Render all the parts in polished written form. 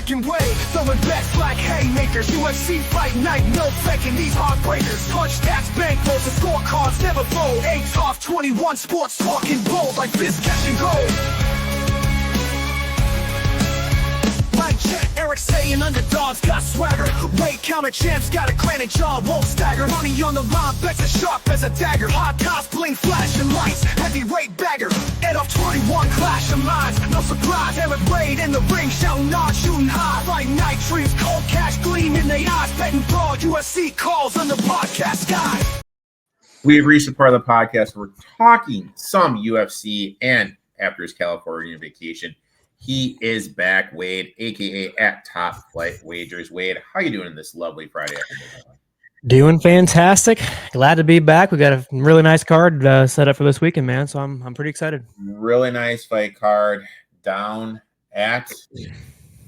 American way. Throwing bets like haymakers. UFC fight night, no faking these heartbreakers. Touchdowns, bankrolls, and scorecards never fold. 8 off 21 sports talking bold like this catch and goal. Eric saying underdogs got swagger. Weight counter champs got a granite jaw, won't stagger. Money on the line, bets as sharp as a dagger. Hot tops, bling, flashing lights, heavyweight bagger. Ed off 21, clash of minds, no surprise. Eric Wade in the ring, shouting hard, shooting high. Fight night dreams, cold cash gleam in their eyes. Betting broad, UFC calls on the podcast sky. We have reached the part of the podcast where we're talking some UFC, and after his California vacation, he is back, Wade, a.k.a. at Top Flight Wagers. Wade, how you doing this lovely Friday afternoon? Doing fantastic. Glad to be back. We got a really nice card set up for this weekend, man, so I'm pretty excited. Really nice fight card down at,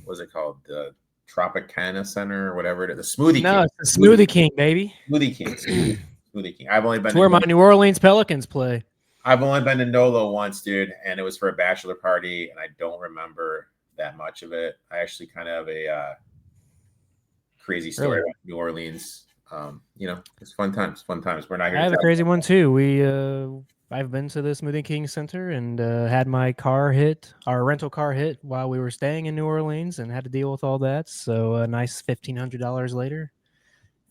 what's it called? The Tropicana Center or whatever it is. The Smoothie King. No, it's the Smoothie King, baby. Smoothie King. Smoothie King. I've only been to where my New Orleans Pelicans play. I've only been to Nolo once, dude, and it was for a bachelor party, and I don't remember that much of it. I actually kind of have a crazy story about New Orleans. It's fun times. We're not here. I have a crazy one too. I've been to the Smoothie King Center and had my rental car hit while we were staying in New Orleans, and had to deal with all that. So a nice $1,500 later,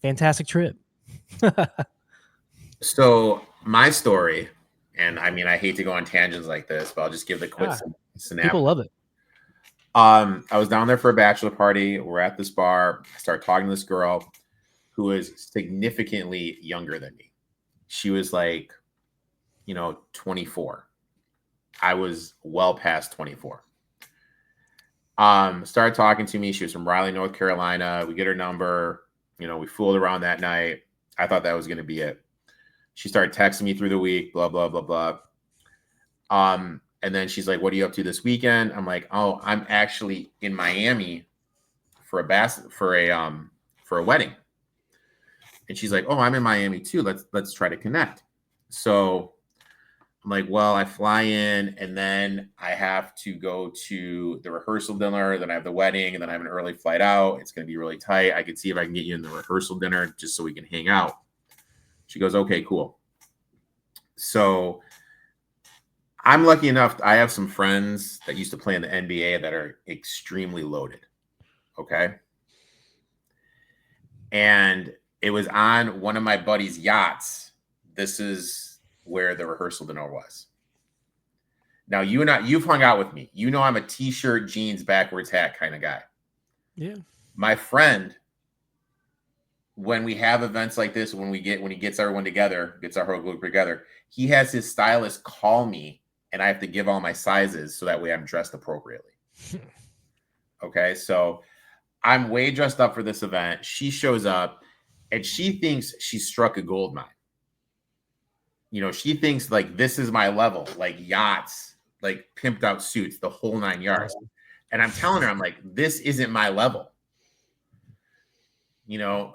fantastic trip. So my story. And I mean, I hate to go on tangents like this, but I'll just give the quick synopsis. People love it. I was down there for a bachelor party. We're at this bar. I start talking to this girl who is significantly younger than me. She was like, 24. I was well past 24. Started talking to me. She was from Raleigh, North Carolina. We get her number. We fooled around that night. I thought that was going to be it. She started texting me through the week, blah, blah, blah, blah. And then she's like, what are you up to this weekend? I'm like, oh, I'm actually in Miami for a wedding. And she's like, oh, I'm in Miami too. Let's try to connect. So I'm like, well, I fly in and then I have to go to the rehearsal dinner. Then I have the wedding and then I have an early flight out. It's going to be really tight. I could see if I can get you in the rehearsal dinner just so we can hang out. She goes, okay, cool. So I'm lucky enough. I have some friends that used to play in the NBA that are extremely loaded. Okay. And it was on one of my buddy's yachts. This is where the rehearsal dinner was. Now, you've hung out with me. I'm a t-shirt, jeans, backwards hat kind of guy. Yeah. My friend, when we have events like this, when he gets everyone together, gets our whole group together, he has his stylist call me and I have to give all my sizes so that way I'm dressed appropriately. Okay. So I'm way dressed up for this event. She shows up and she thinks she struck a gold mine. She thinks like, this is my level, like yachts, like pimped out suits, the whole 9 yards. And I'm telling her, I'm like, this isn't my level.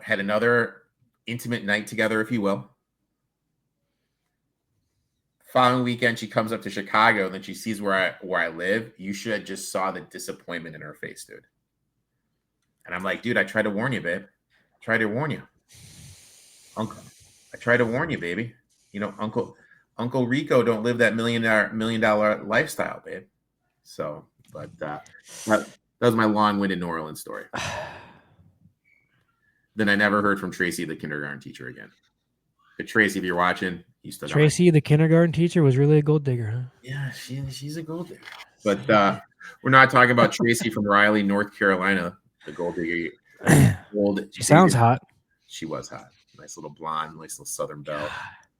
Had another intimate night together, if you will. Following weekend, she comes up to Chicago, and then she sees where I live. You should have just saw the disappointment in her face, dude. And I'm like, dude, I tried to warn you, babe. I tried to warn you. Uncle, I tried to warn you, baby. Uncle Rico don't live that million dollar lifestyle, babe. So, but that was my long-winded New Orleans story. Then I never heard from Tracy, the kindergarten teacher, again. But Tracy, if you're watching, you still Tracy, the kindergarten teacher, was really a gold digger, huh? Yeah, she's a gold digger. But we're not talking about Tracy from Raleigh, North Carolina, the gold digger. She sounds hot. She was hot. Nice little blonde, nice little Southern belle.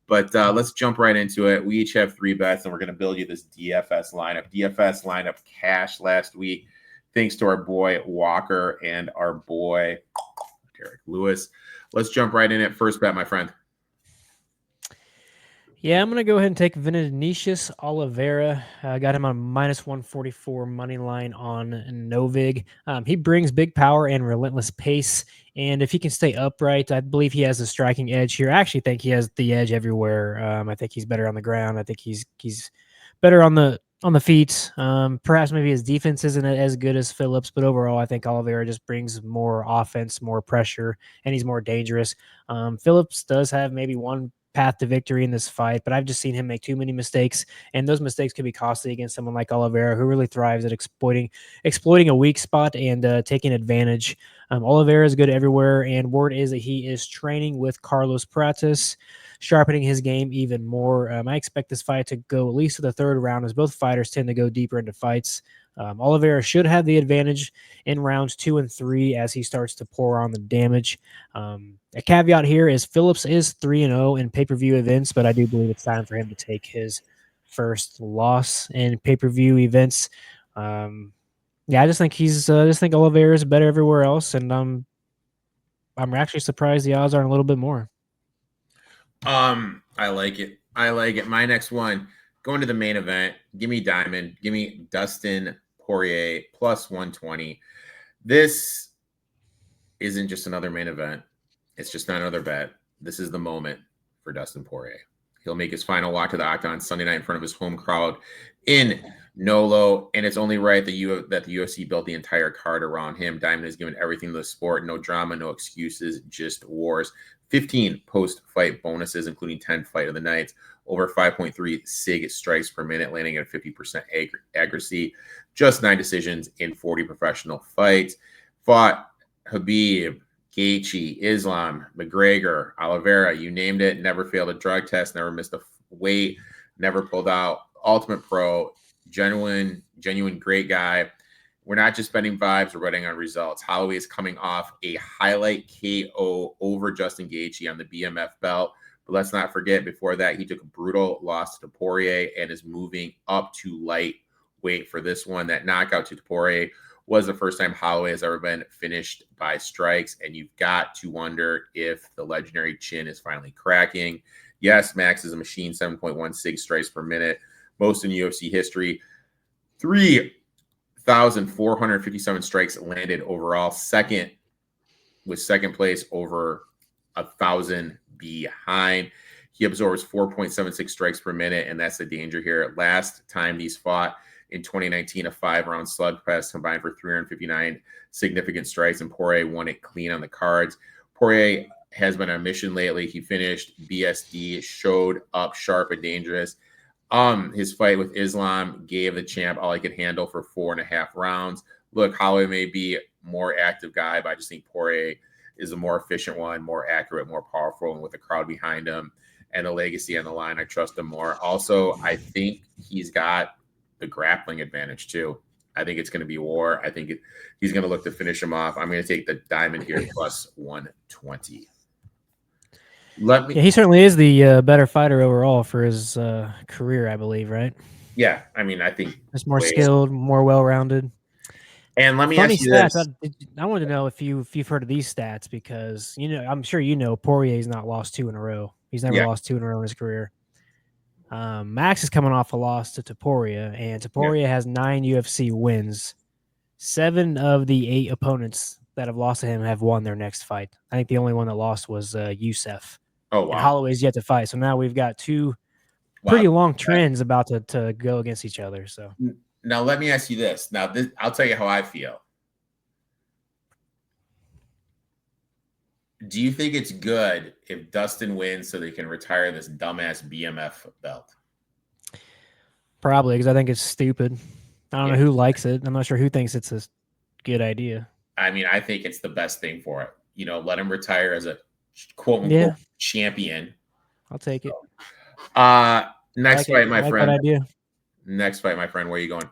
But let's jump right into it. We each have 3 bets, and we're going to build you this DFS lineup. DFS lineup cash last week, thanks to our boy Walker and our boy Derek Lewis. Let's jump right in it. First bet, my friend. Yeah, I'm going to go ahead and take Vinicius Oliveira. I got him on -144 money line on Novig. He brings big power and relentless pace, and if he can stay upright, I believe he has a striking edge here. I actually think he has the edge everywhere. I think he's better on the ground. I think he's better on the on the feet. Perhaps maybe his defense isn't as good as Phillips, but overall, I think Oliveira just brings more offense, more pressure, and he's more dangerous. Phillips does have maybe one path to victory in this fight, but I've just seen him make too many mistakes, and those mistakes could be costly against someone like Oliveira, who really thrives at exploiting a weak spot and taking advantage. Oliveira is good everywhere, and word is that he is training with Carlos Prates, sharpening his game even more. I expect this fight to go at least to the third round, as both fighters tend to go deeper into fights. Oliveira should have the advantage in rounds 2 and 3 as he starts to pour on the damage. A caveat here is Phillips is 3-0 in pay-per-view events, but I do believe it's time for him to take his first loss in pay-per-view events. Yeah, I just think Oliveira is better everywhere else, and I'm actually surprised the odds aren't a little bit more. I like it. I like it. My next one, going to the main event. Give me Diamond. Give me Dustin Poirier plus 120. This isn't just another main event. It's just not another bet. This is the moment for Dustin Poirier. He'll make his final walk to the octagon Sunday night in front of his home crowd in Nolo, and it's only right that the UFC built the entire card around him. Diamond has given everything to the sport. No drama, no excuses, just wars. 15 post-fight bonuses, including 10 fight of the nights, over 5.3 SIG strikes per minute, landing at 50% accuracy, just 9 decisions in 40 professional fights. Fought Khabib, Gaethje, Islam, McGregor, Oliveira, you named it. Never failed a drug test, never missed a weight, never pulled out. Ultimate pro, genuine great guy. We're not just betting vibes, we're betting on results. Holloway is coming off a highlight KO over Justin Gaethje on the BMF belt. But let's not forget, before that, he took a brutal loss to Poirier and is moving up to lightweight for this one. That knockout to Poirier was the first time Holloway has ever been finished by strikes, and you've got to wonder if the legendary chin is finally cracking. Yes, Max is a machine, 7.16 strikes per minute, most in UFC history. 3,457 strikes landed overall. Second place over 1,000 behind. He absorbs 4.76 strikes per minute, and that's the danger here. Last time these fought in 2019, a 5-round slugfest combined for 359 significant strikes, and Poirier won it clean on the cards. Poirier has been on a mission lately. He finished BSD, showed up sharp and dangerous. His fight with Islam gave the champ all he could handle for 4.5 rounds. Look, Holloway may be a more active guy, but I just think Poirier is a more efficient one, more accurate, more powerful, and with the crowd behind him and the legacy on the line, I trust him more. Also, I think he's got the grappling advantage too. I think it's going to be war. I think he's going to look to finish him off. I'm going to take the Diamond here plus 120. Yeah, he certainly is the better fighter overall for his career, I believe, right? Yeah, I mean, I think he's more skilled, more well-rounded. And let me ask you this: I wanted to know if you've heard of these stats, because I'm sure Poirier's not lost 2 in a row. He's never lost 2 in a row in his career. Max is coming off a loss to Topuria, and Topuria has 9 UFC wins. 7 of the 8 opponents that have lost to him have won their next fight. I think the only one that lost was Youssef. Oh, wow. And Holloway's yet to fight. So now we've got 2 pretty long trends about to go against each other. So now let me ask you this. Now, I'll tell you how I feel. Do you think it's good if Dustin wins so they can retire this dumbass BMF belt? Probably, because I think it's stupid. I don't know who likes it. I'm not sure who thinks it's a good idea. I mean, I think it's the best thing for it. Let him retire as a quote-unquote champion. I'll take it. Next fight, my friend. That idea. Next fight, my friend. Where are you going?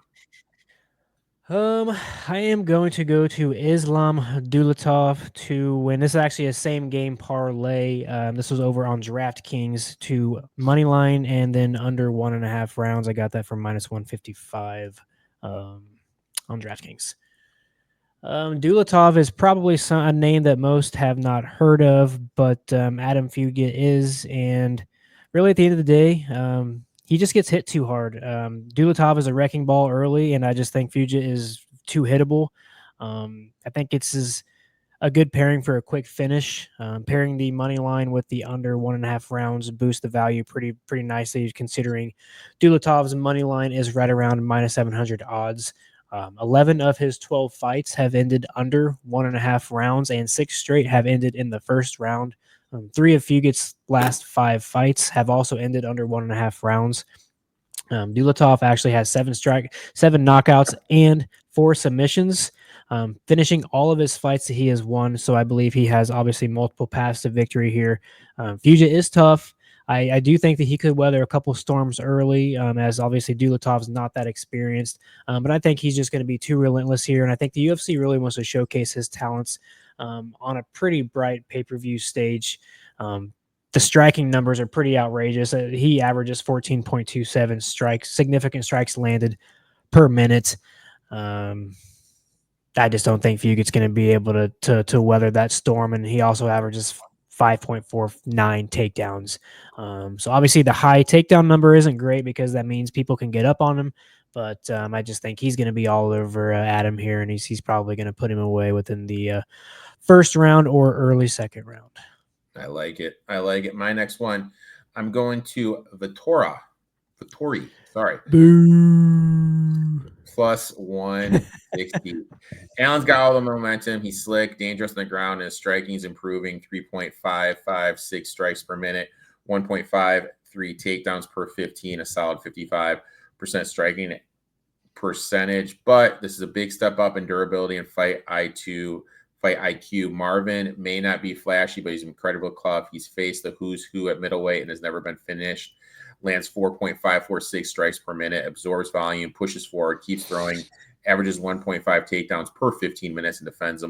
I am going to go to Islam Dulatov to win. This is actually a same game parlay. This was over on DraftKings to money line and then under 1.5 rounds. I got that from -155 on DraftKings. Dulatov is probably a name that most have not heard of, but Adam Fugit is, and really at the end of the day, he just gets hit too hard. Dulatov is a wrecking ball early, and I just think Fugit is too hittable. I think it's a good pairing for a quick finish. Pairing the money line with the under 1.5 rounds boost the value pretty nicely, considering Dulatov's money line is right around minus 700 odds. 11 of his 12 fights have ended under 1.5 rounds, and 6 straight have ended in the first round. 3 of Fugitt's last 5 fights have also ended under 1.5 rounds. Dulatov actually has 7 knockouts, and 4 submissions, finishing all of his fights that he has won. So I believe he has obviously multiple paths to victory here. Fugit is tough. I do think that he could weather a couple storms early, as obviously Dulatov's not that experienced. But I think he's just going to be too relentless here. And I think the UFC really wants to showcase his talents on a pretty bright pay-per-view stage. The striking numbers are pretty outrageous. He averages 14.27 strikes, significant strikes landed per minute. I just don't think Fugit's going to be able to weather that storm. And he also averages 5.49 takedowns. So obviously the high takedown number isn't great because that means people can get up on him. But I just think he's going to be all over Adam here, and he's probably going to put him away within the first round or early second round. I like it. I like it. My next one, I'm going to Vittori. Sorry. Boo. Plus 160. Allen's got all the momentum. He's slick, dangerous on the ground, and his striking is improving. 3.556 strikes per minute, 1.53 takedowns per 15, a solid 55% striking percentage. But this is a big step up in durability and fight IQ. Marvin may not be flashy, but he's incredible tough. He's faced the who's who at middleweight and has never been finished. Lands 4.546 strikes per minute, absorbs volume, pushes forward, keeps throwing, averages 1.5 takedowns per 15 minutes, and defends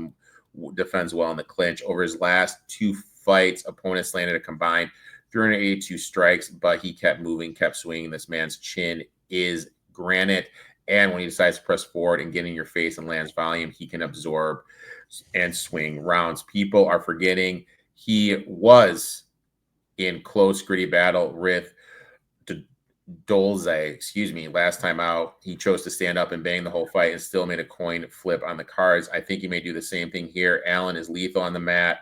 well in the clinch. Over his last 2 fights, opponents landed a combined 382 strikes, but he kept moving, kept swinging. This man's chin is granite, and when he decides to press forward and get in your face and lands volume, he can absorb and swing rounds. People are forgetting he was in close, gritty battle with Dolze, last time out. He chose to stand up and bang the whole fight and still made a coin flip on the cards. I think he may do the same thing here. Allen is lethal on the mat.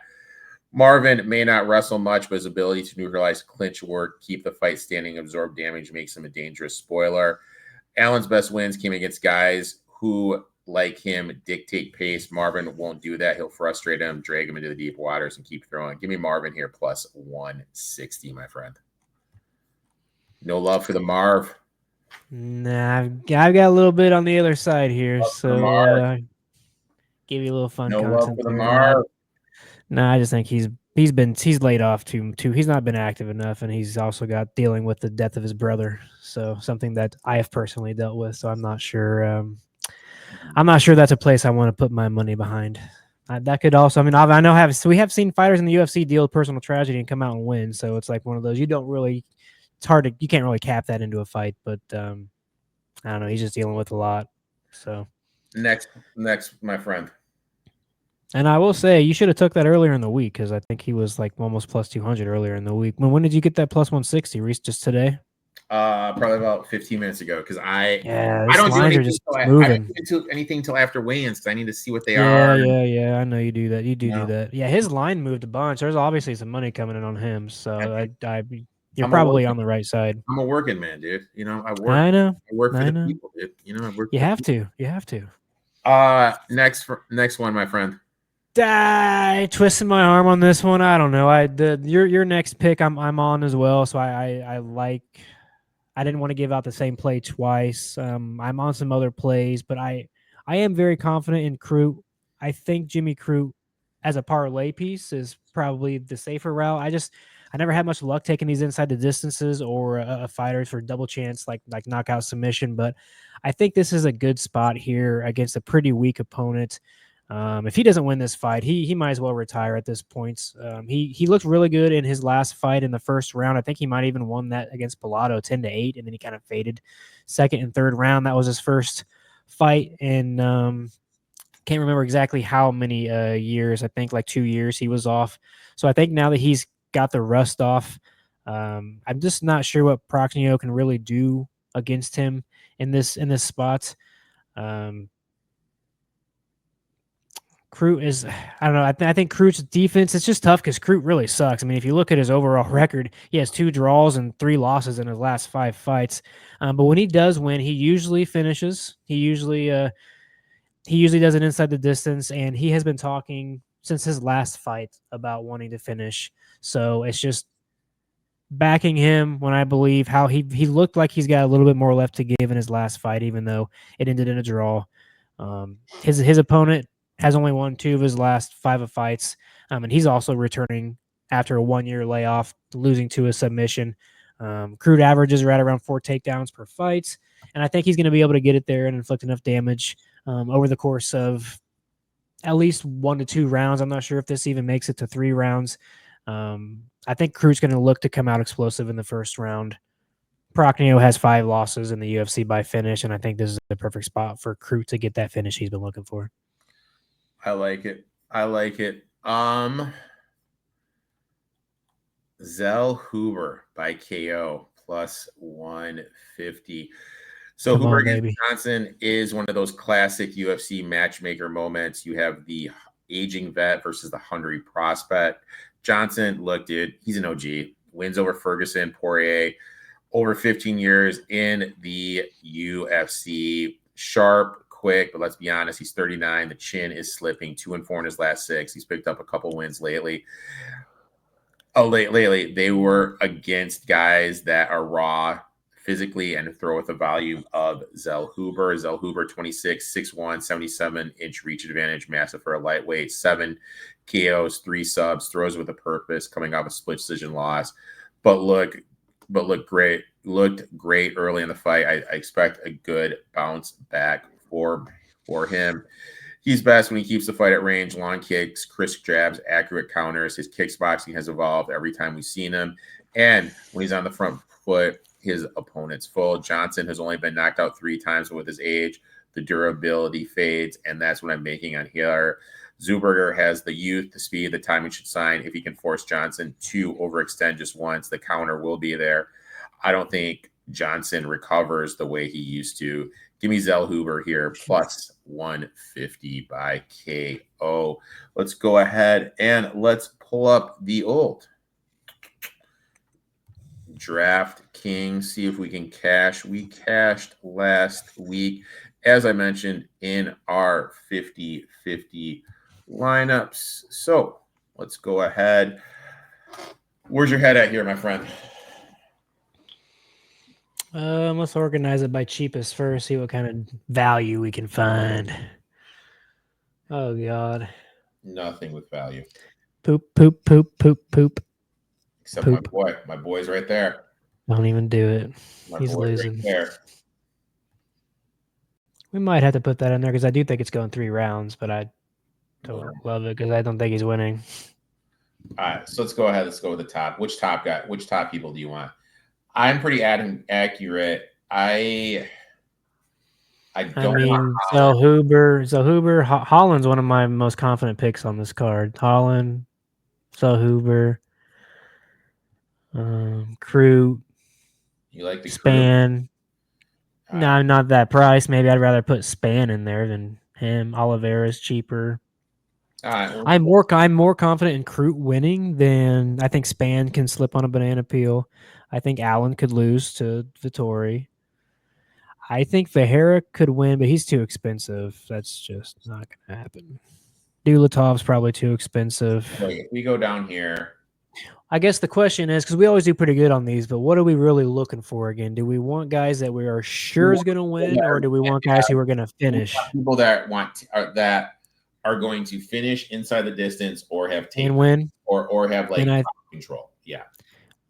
Marvin may not wrestle much, but his ability to neutralize clinch work, keep the fight standing, absorb damage makes him a dangerous spoiler. Allen's best wins came against guys who, like him, dictate pace. Marvin won't do that. He'll frustrate him, drag him into the deep waters, and keep throwing. Give me Marvin here plus 160, my friend. No love for the Marv. Nah, I've got a little bit on the other side here, so give you a little fun content. Love for the Marv. Nah, I just think he's laid off too. He's not been active enough, and he's also got dealing with the death of his brother. So something that I have personally dealt with. So I'm not sure. I'm not sure that's a place I want to put my money behind. That could also. I mean, I know we have seen fighters in the UFC deal with personal tragedy and come out and win. So it's like one of those you don't really. It's hard you can't really cap that into a fight, but I don't know. He's just dealing with a lot. So next, my friend. And I will say you should have took that earlier in the week because I think he was like almost plus 200 earlier in the week. When did you get that plus 160, Reese? Just today? Probably about 15 minutes ago because I don't do anything till after weigh-ins because I need to see what they are. Yeah. I know you do that. You do that. Yeah, his line moved a bunch. There's obviously some money coming in on him, so you're probably on the right side. I'm a working man, dude. I work. I know. I work for the people, dude. I work. You have to. You have to. Next one, my friend. I twisted my arm on this one. I don't know. Your next pick I'm on as well. So I didn't want to give out the same play twice. I'm on some other plays, but I am very confident in Crute. I think Jimmy Crute as a parlay piece is probably the safer route. I never had much luck taking these inside the distances or fighters for double chance like knockout submission, but I think this is a good spot here against a pretty weak opponent. If he doesn't win this fight, he might as well retire at this point. He looked really good in his last fight in the first round. I think he might even won that against Pilato 10-8, and then he kind of faded second and third round. That was his first fight in can't remember exactly how many years. I think like 2 years he was off. So I think now that he's got the rust off, I'm just not sure what Prochnio can really do against him in this spot. Crute is, I don't know. I think Crute's defense, it's just tough because Crute really sucks. I mean, if you look at his overall record, he has 2 draws and 3 losses in his last 5 fights. But when he does win, he usually finishes. He usually does it inside the distance, and he has been talking since his last fight about wanting to finish. So it's just backing him when I believe how he looked like he's got a little bit more left to give in his last fight, even though it ended in a draw. His opponent has only won 2 of his last 5 fights, and he's also returning after a 1-year layoff, losing to a submission. Crude averages right around 4 takedowns per fight, and I think he's going to be able to get it there and inflict enough damage over the course of at least 1 to 2 rounds. I'm not sure if this even makes it to 3 rounds. I think Crute's going to look to come out explosive in the first round. Prochnio has 5 losses in the UFC by finish, and I think this is the perfect spot for Crute to get that finish he's been looking for. I like it. Zell Huber by KO plus 150. So Come Huber on, against baby. Johnson is one of those classic UFC matchmaker moments. You have the aging vet versus the hungry prospect. Johnson, look, dude, he's an OG. Wins over Ferguson, Poirier, over 15 years in the UFC. Sharp, quick, but let's be honest, he's 39. The chin is slipping. 2-4 in his last 6. He's picked up a couple wins lately. Lately, they were against guys that are raw physically and throw with the volume of Zell Huber. Zell Huber, 26, 6'1", 77-inch reach advantage, massive for a lightweight, 7 KOs, 3 subs, throws with a purpose, coming off a split decision loss. But looked great early in the fight. I expect a good bounce back for him. He's best when he keeps the fight at range, long kicks, crisp jabs, accurate counters. His kickboxing has evolved every time we've seen him. And when he's on the front foot, his opponent's full. Johnson has only been knocked out 3 times, but with his age, the durability fades, and that's what I'm making on here. Zuberger has the youth, the speed, the timing should sign. If he can force Johnson to overextend just once, the counter will be there. I don't think Johnson recovers the way he used to. Give me Zell Huber here, plus 150 by KO. Let's go ahead and let's pull up the old DraftKings, see if we can cash. We cashed last week, as I mentioned, in our 50-50 lineups. So let's go ahead. Where's your head at here, my friend? Let's organize it by cheapest first, see what kind of value we can find. Oh, God. Nothing with value. Poop, poop, poop, poop, poop. Except poop. My boy's right there. Don't even do it. He's losing. Right there. We might have to put that in there because I do think it's going 3 rounds, but I don't love it because I don't think he's winning. All right, so let's go ahead. Let's go with the top. Which top people do you want? I'm pretty accurate. I mean, Zell Huber. Holland's one of my most confident picks on this card. Holland, Zell Huber, Crute. You like the Span? No, not that price. Maybe I'd rather put Span in there than him. Oliveira's cheaper. I'm more confident in Crute winning than I think Span can slip on a banana peel. I think Allen could lose to Vettori. I think Vieira could win, but he's too expensive. That's just not going to happen. Dulatov's probably too expensive. If we go down here, I guess the question is, because we always do pretty good on these, but what are we really looking for again? Do we want guys that we are sure is going to win, or do we want guys who are going to finish? People that are going to finish inside the distance or have and win, or have control. Yeah,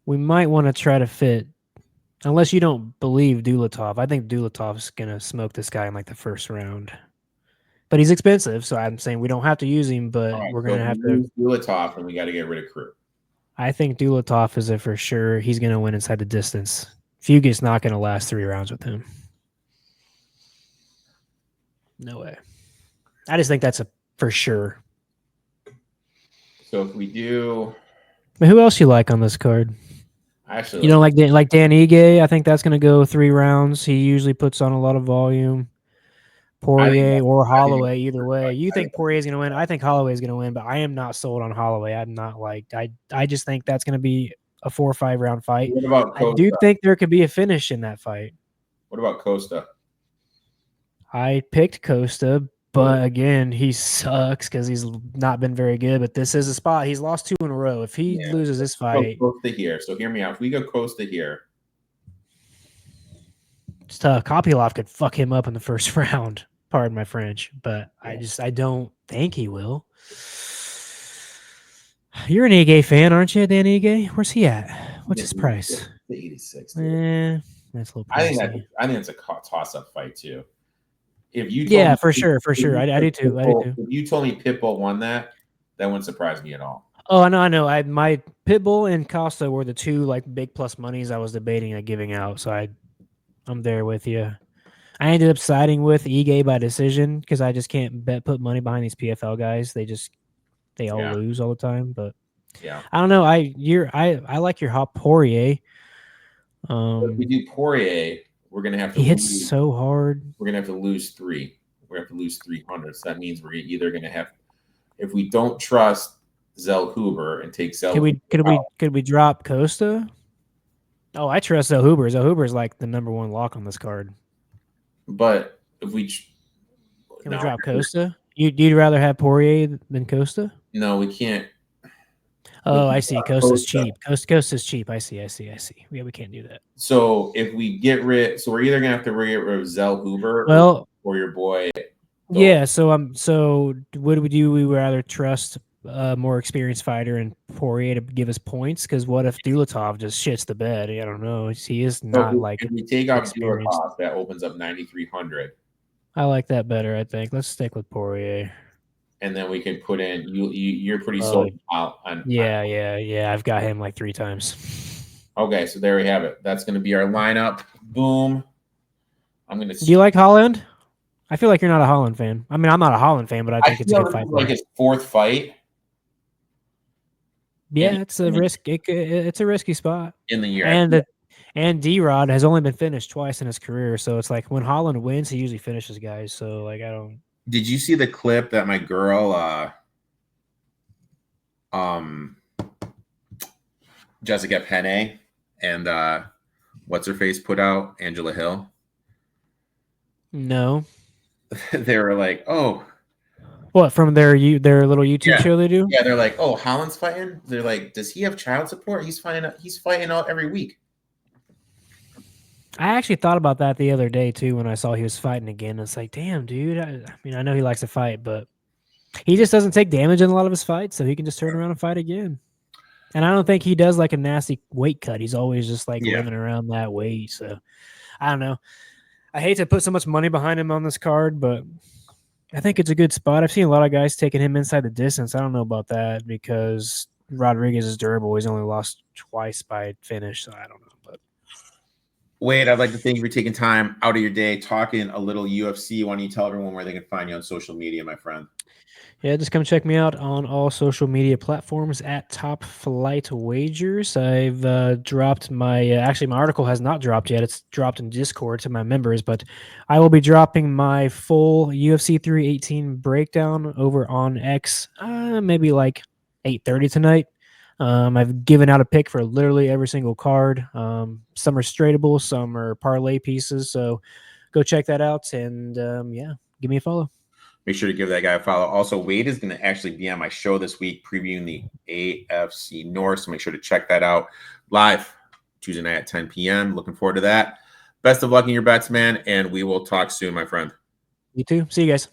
we might want to try to fit. Unless you don't believe Dulatov. I think Dulatov's going to smoke this guy in like the first round. But he's expensive, so I'm saying we don't have to use him, but we're going to have to. Dulatov, and we got to get rid of Crute. I think Dulatov is a for sure. He's going to win inside the distance. Fugit's not going to last 3 rounds with him. No way. I just think that's a for sure. So if we do. But who else you like on this card? Actually, you don't like Dan Ige? I think that's going to go 3 rounds. He usually puts on a lot of volume. Poirier or I think Holloway. Either way, you I think Poirier is going to win. I think Holloway is going to win, but I am not sold on Holloway. I'm not like I just think that's going to be a 4 or 5 round fight. What about I do Costa? think there could be a finish in that fight. What about Costa? I picked Costa, but again, he sucks because he's not been very good. But this is a spot. He's lost 2 in a row. If he loses this fight, Costa here. So hear me out. If we go Costa here, it's tough. Kopylov could fuck him up in the first round. Pardon my French, but I don't think he will. You're an Ige fan, aren't you, Dan Ige? Where's he at? What's his price? The 86. That's a little pricey. I think it's a toss-up fight too. If you for sure. I do too. If you told me Pitbull won that wouldn't surprise me at all. Oh, I know. My Pitbull and Costa were the 2 like big plus monies I was debating at giving out. So I'm there with you. I ended up siding with Ige by decision because I just can't put money behind these PFL guys. They all lose all the time. But yeah, I don't know. I like your hot Poirier. If we do Poirier, we're gonna have to. He hits so hard. We're gonna have to lose 3. We're gonna have to lose 300. So that means we're either gonna have, if we don't trust Zell Huber and take Zell. Could we drop Costa? Oh, I trust Zell Huber. Zell Huber is like the number 1 lock on this card. But if we we drop Costa, you'd rather have Poirier than Costa? No, we can't. Oh, I see. Costa's cheap. Costa's cheap. I see. Yeah, we can't do that. So if we get rid, so we're either gonna have to get rid of Zell Huber, or your boy. Yeah. So would we rather trust a more experienced fighter and Poirier to give us points? Because what if Dulatov just shits the bed? I don't know. He is not like. If we take off Dulatov, that opens up 9,300. I like that better. I think let's stick with Poirier. And then we can put in you're pretty sold out on. Yeah. I've got him like 3 times. Okay, so there we have it. That's going to be our lineup. Boom. I'm going to. Do you like Holland? I feel like you're not a Holland fan. I mean, I'm not a Holland fan, but I think it's a good fight. Like his 4th fight. Yeah, it's a risk. It's a risky spot in the year. And D-Rod has only been finished twice in his career, so it's like when Holland wins, he usually finishes guys. So like I don't. Did you see the clip that my girl, Jessica Penne and what's her face put out, Angela Hill? No. They were like, oh. What, from their little YouTube show they do? Yeah, they're like, oh, Holland's fighting. They're like, does he have child support? He's fighting out every week. I actually thought about that the other day too when I saw he was fighting again. It's like, damn, dude. I mean, I know he likes to fight, but he just doesn't take damage in a lot of his fights, so he can just turn around and fight again. And I don't think he does like a nasty weight cut. He's always just like living around that weight. So I don't know. I hate to put so much money behind him on this card, but I think it's a good spot. I've seen a lot of guys taking him inside the distance. I don't know about that because Rodriguez is durable. He's only lost twice by finish, so I don't know. But Wade, I'd like to thank you for taking time out of your day talking a little UFC. Why don't you tell everyone where they can find you on social media, my friend? Yeah, just come check me out on all social media platforms at Top Flight Wagers. I've dropped my actually, my article has not dropped yet. It's dropped in Discord to my members, but I will be dropping my full UFC 318 breakdown over on X maybe like 8:30 tonight. I've given out a pick for literally every single card. Some are straightable, some are parlay pieces. So go check that out and yeah, give me a follow. Make sure to give that guy a follow. Also, Wade is going to actually be on my show this week previewing the AFC North. So make sure to check that out live Tuesday night at 10 p.m. Looking forward to that. Best of luck in your bets, man. And we will talk soon, my friend. You too. See you guys.